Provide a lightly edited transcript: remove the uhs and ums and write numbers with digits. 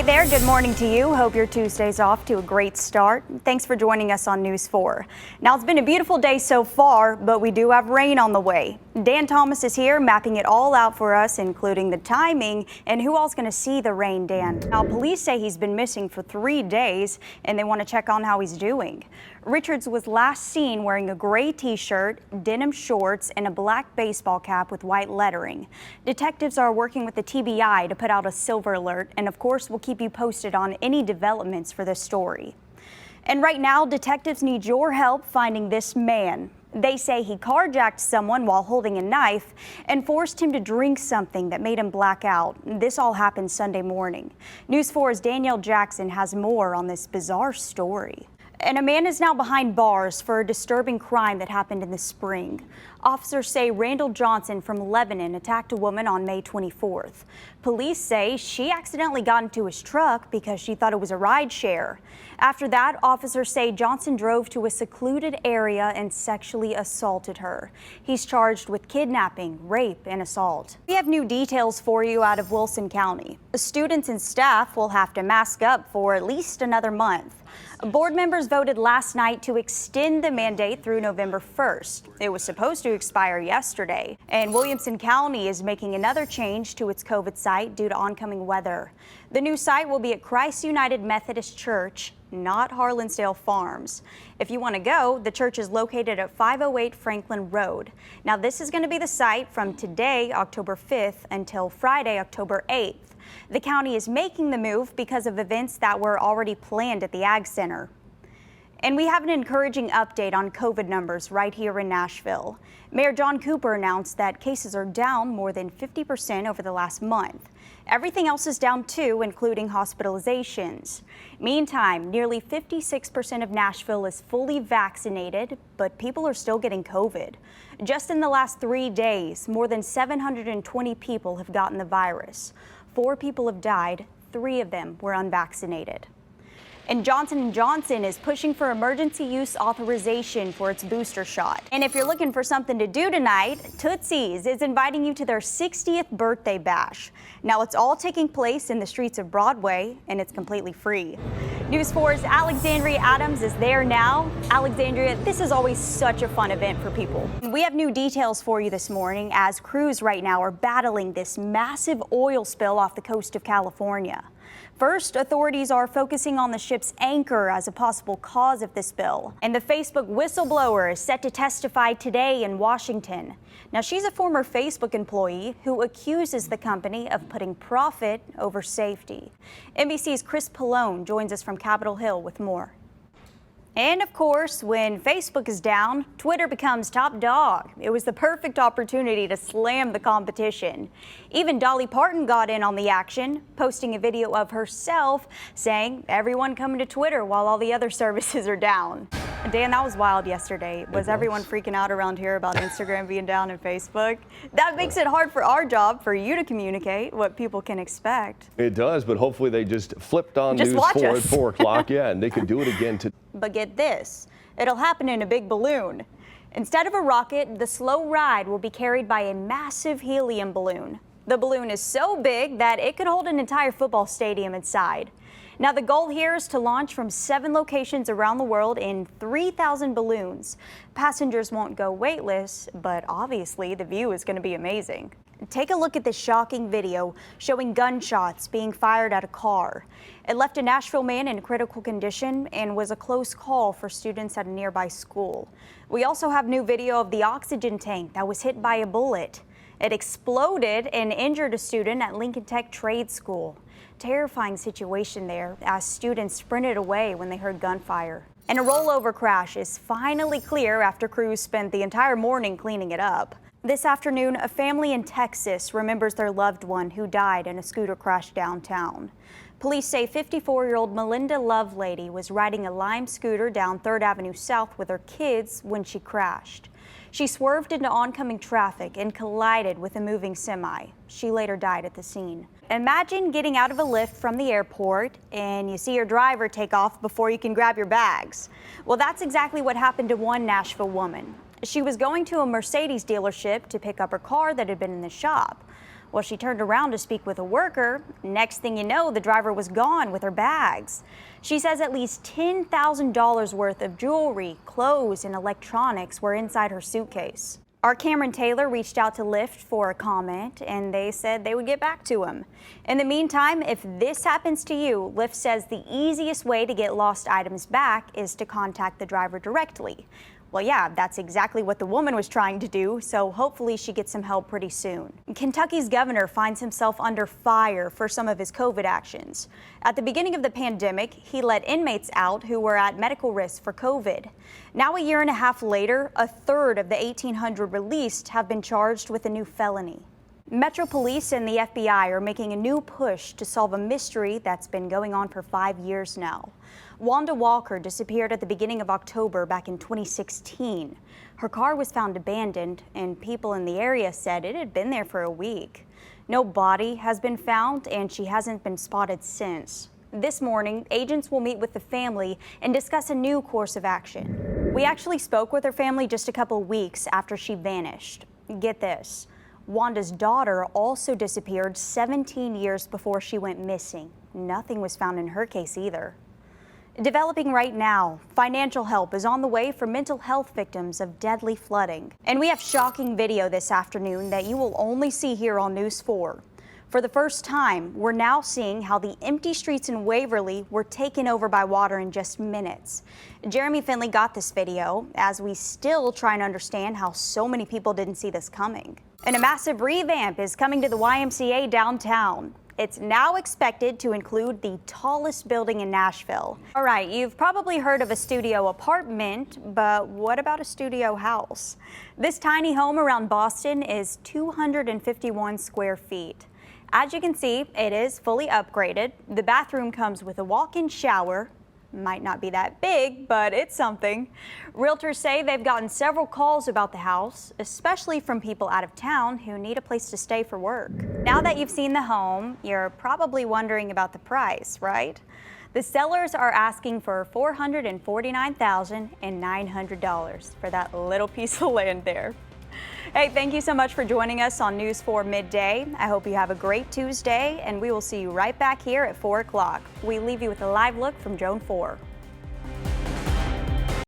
there, good morning to you. Hope your Tuesday's off to a great start. Thanks for joining us on News 4. Now, it's been a beautiful day so far, but we do have rain on the way. Dan Thomas is here mapping it all out for us, including the timing and who all's going to see the rain, Dan. Now, police say he's been missing for 3 days and they want to check on how he's doing. Richards was last seen wearing a gray t-shirt, denim shorts, and a black baseball cap with white lettering. Detectives are working with the TBI to put out a silver alert, and of course, we'll keep you posted on any developments for this story. And right now, detectives need your help finding this man. They say he carjacked someone while holding a knife and forced him to drink something that made him black out. This all happened Sunday morning. News 4's Danielle Jackson has more on this bizarre story. And a man is now behind bars for a disturbing crime that happened in the spring. Officers say Randall Johnson from Lebanon attacked a woman on May 24th. Police say she accidentally got into his truck because she thought it was a ride share. After that, officers say Johnson drove to a secluded area and sexually assaulted her. He's charged with kidnapping, rape, and assault. We have new details for you out of Wilson County. Students and staff will have to mask up for at least another month. Board members voted last night to extend the mandate through November 1st. It was supposed to expire yesterday. And Williamson County is making another change to its COVID site due to oncoming weather. The new site will be at Christ United Methodist Church, not Harlansdale Farms. If you want to go, the church is located at 508 Franklin Road. Now, this is going to be the site from today, October 5th, until Friday, October 8th. The county is making the move because of events that were already planned at the Ag Center. And we have an encouraging update on COVID numbers right here in Nashville. Mayor John Cooper announced that cases are down more than 50% over the last month. Everything else is down too, including hospitalizations. Meantime, nearly 56% of Nashville is fully vaccinated, but people are still getting COVID. Just in the last 3 days, more than 720 people have gotten the virus. 4 people have died, 3 of them were unvaccinated. And Johnson & Johnson is pushing for emergency use authorization for its booster shot. And if you're looking for something to do tonight, Tootsie's is inviting you to their 60th birthday bash. Now, it's all taking place in the streets of Broadway, and it's completely free. News 4's Alexandria Adams is there now. Alexandria, this is always such a fun event for people. We have new details for you this morning as crews right now are battling this massive oil spill off the coast of California. First, authorities are focusing on the ship's anchor as a possible cause of the spill. And the Facebook whistleblower is set to testify today in Washington. Now, she's a former Facebook employee who accuses the company of putting profit over safety. NBC's Chris Pallone joins us from Capitol Hill with more. And of course, when Facebook is down, Twitter becomes top dog. It was the perfect opportunity to slam the competition. Even Dolly Parton got in on the action, posting a video of herself saying, "Everyone coming to Twitter while all the other services are down." Dan, that was wild yesterday. Was everyone freaking out around here about Instagram being down and Facebook? That makes it hard for our job, for you to communicate what people can expect. It does, but hopefully they just flipped on Just News watch 4 at us. 4 o'clock. Yeah, and they could do it again. But get this, it'll happen in a big balloon. Instead of a rocket, the slow ride will be carried by a massive helium balloon. The balloon is so big that it could hold an entire football stadium inside. Now, the goal here is to launch from 7 locations around the world in 3,000 balloons. Passengers won't go weightless, but obviously the view is going to be amazing. Take a look at this shocking video showing gunshots being fired at a car. It left a Nashville man in critical condition and was a close call for students at a nearby school. We also have new video of the oxygen tank that was hit by a bullet. It exploded and injured a student at Lincoln Tech Trade School. Terrifying situation there as students sprinted away when they heard gunfire. And a rollover crash is finally clear after crews spent the entire morning cleaning it up. This afternoon, a family in Texas remembers their loved one who died in a scooter crash downtown. Police say 54-year-old Melinda Lovelady was riding a Lime scooter down 3rd Avenue South with her kids when she crashed. She swerved into oncoming traffic and collided with a moving semi. She later died at the scene. Imagine getting out of a lift from the airport and you see your driver take off before you can grab your bags. Well, that's exactly what happened to one Nashville woman. She was going to a Mercedes dealership to pick up her car that had been in the shop. Well, she turned around to speak with a worker. Next thing you know, the driver was gone with her bags. She says at least $10,000 worth of jewelry, clothes, and electronics were inside her suitcase. Our Cameron Taylor reached out to Lyft for a comment, and they said they would get back to him. In the meantime, if this happens to you, Lyft says the easiest way to get lost items back is to contact the driver directly. Well, yeah, that's exactly what the woman was trying to do, so hopefully she gets some help pretty soon. Kentucky's governor finds himself under fire for some of his COVID actions. At the beginning of the pandemic, he let inmates out who were at medical risk for COVID. Now, a year and a half later, a third of the 1,800 released have been charged with a new felony. Metro Police and the FBI are making a new push to solve a mystery that's been going on for 5 years now. Wanda Walker disappeared at the beginning of October back in 2016. Her car was found abandoned, and people in the area said it had been there for a week. No body has been found, and she hasn't been spotted since. This morning, agents will meet with the family and discuss a new course of action. We actually spoke with her family just a couple weeks after she vanished. Get this. Wanda's daughter also disappeared 17 years before she went missing. Nothing was found in her case either. Developing right now, financial help is on the way for mental health victims of deadly flooding. And we have shocking video this afternoon that you will only see here on News 4. For the first time, we're now seeing how the empty streets in Waverly were taken over by water in just minutes. Jeremy Finley got this video as we still try and understand how so many people didn't see this coming. And a massive revamp is coming to the YMCA downtown. It's now expected to include the tallest building in Nashville. All right, you've probably heard of a studio apartment, but what about a studio house? This tiny home around Boston is 251 square feet. As you can see, it is fully upgraded. The bathroom comes with a walk-in shower. Might not be that big, but it's something. Realtors say they've gotten several calls about the house, especially from people out of town who need a place to stay for work. Now that you've seen the home, you're probably wondering about the price, right? The sellers are asking for $449,900 for that little piece of land there. Hey, thank you so much for joining us on News 4 Midday. I hope you have a great Tuesday, and we will see you right back here at 4 o'clock. We leave you with a live look from Zone 4.